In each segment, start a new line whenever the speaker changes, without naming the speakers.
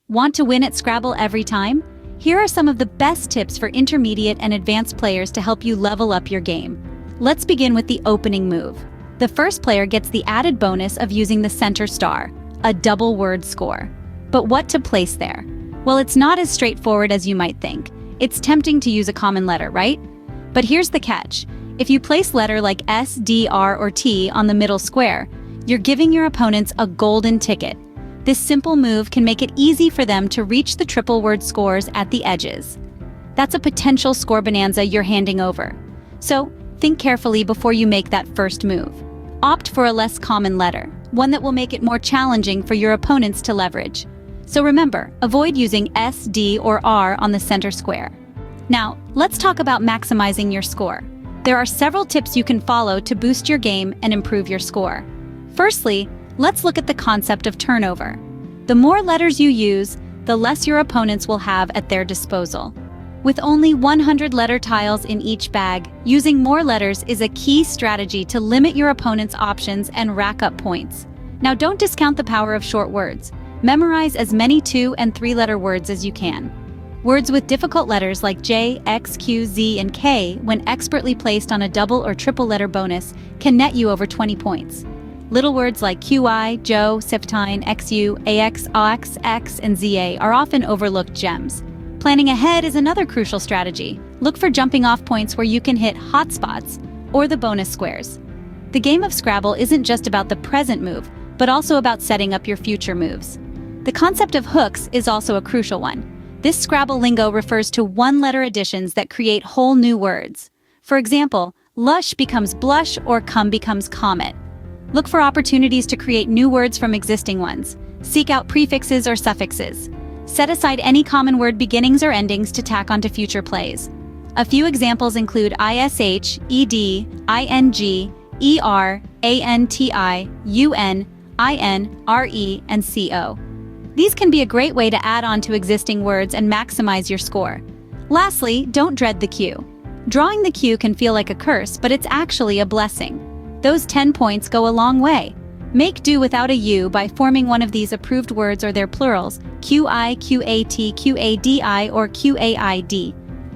Want to win at Scrabble every time? Here are some of the best tips for intermediate and advanced players to help you level up your game. Let's begin with the opening move. The first player gets the added bonus of using the center star, a double word score. But what to place there? Well, it's not as straightforward as you might think. It's tempting to use a common letter, right? But here's the catch. If you place letter like S, D, R, or T on the middle square, you're giving your opponents a golden ticket. This simple move can make it easy for them to reach the triple word scores at the edges. That's a potential score bonanza you're handing over. So, think carefully before you make that first move. Opt for a less common letter, one that will make it more challenging for your opponents to leverage. So remember, avoid using S, D, or R on the center square. Now, let's talk about maximizing your score. There are several tips you can follow to boost your game and improve your score. Firstly, let's look at the concept of turnover. The more letters you use, the less your opponents will have at their disposal. With only 100 letter tiles in each bag, using more letters is a key strategy to limit your opponent's options and rack up points. Now, don't discount the power of short words. Memorize as many 2- and 3-letter words as you can. Words with difficult letters like J, X, Q, Z, and K, when expertly placed on a double or triple letter bonus, can net you over 20 points. Little words like QI, Joe, Septine, XU, AX, AX, X, and ZA are often overlooked gems. Planning ahead is another crucial strategy. Look for jumping off points where you can hit hotspots or the bonus squares. The game of Scrabble isn't just about the present move, but also about setting up your future moves. The concept of hooks is also a crucial one. This Scrabble lingo refers to one-letter additions that create whole new words. For example, lush becomes blush or come becomes comet. Look for opportunities to create new words from existing ones. Seek out prefixes or suffixes. Set aside any common word beginnings or endings to tack onto future plays. A few examples include ish, ed, ing, er, anti, un, in, re, and co. These can be a great way to add on to existing words and maximize your score. Lastly, don't dread the Q. Drawing the Q can feel like a curse, but it's actually a blessing. Those 10 points go a long way. Make do without a U by forming one of these approved words or their plurals, QI, QAT, QADI, or QAID.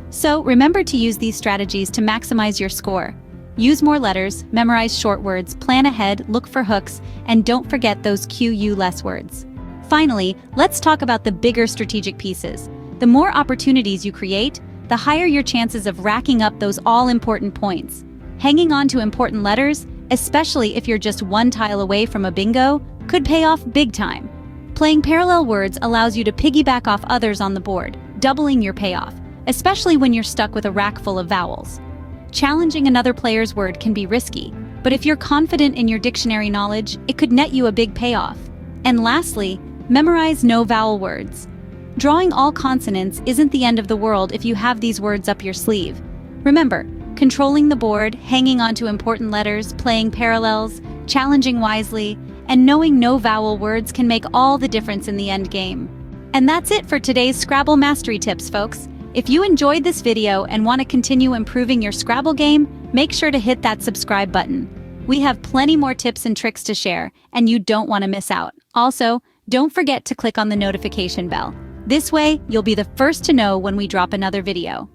So remember to use these strategies to maximize your score. Use more letters, memorize short words, plan ahead, look for hooks, and don't forget those QU-less words. Finally, let's talk about the bigger strategic pieces. The more opportunities you create, the higher your chances of racking up those all-important points. Hanging on to important letters, especially if you're just one tile away from a bingo, could pay off big time. Playing parallel words allows you to piggyback off others on the board, doubling your payoff, especially when you're stuck with a rack full of vowels. Challenging another player's word can be risky, but if you're confident in your dictionary knowledge, it could net you a big payoff. And lastly, memorize no-vowel words. Drawing all consonants isn't the end of the world if you have these words up your sleeve. Remember, controlling the board, hanging on to important letters, playing parallels, challenging wisely, and knowing no-vowel words can make all the difference in the end game. And that's it for today's Scrabble Mastery Tips, folks. If you enjoyed this video and want to continue improving your Scrabble game, make sure to hit that subscribe button. We have plenty more tips and tricks to share, and you don't want to miss out. Also, don't forget to click on the notification bell. This way, you'll be the first to know when we drop another video.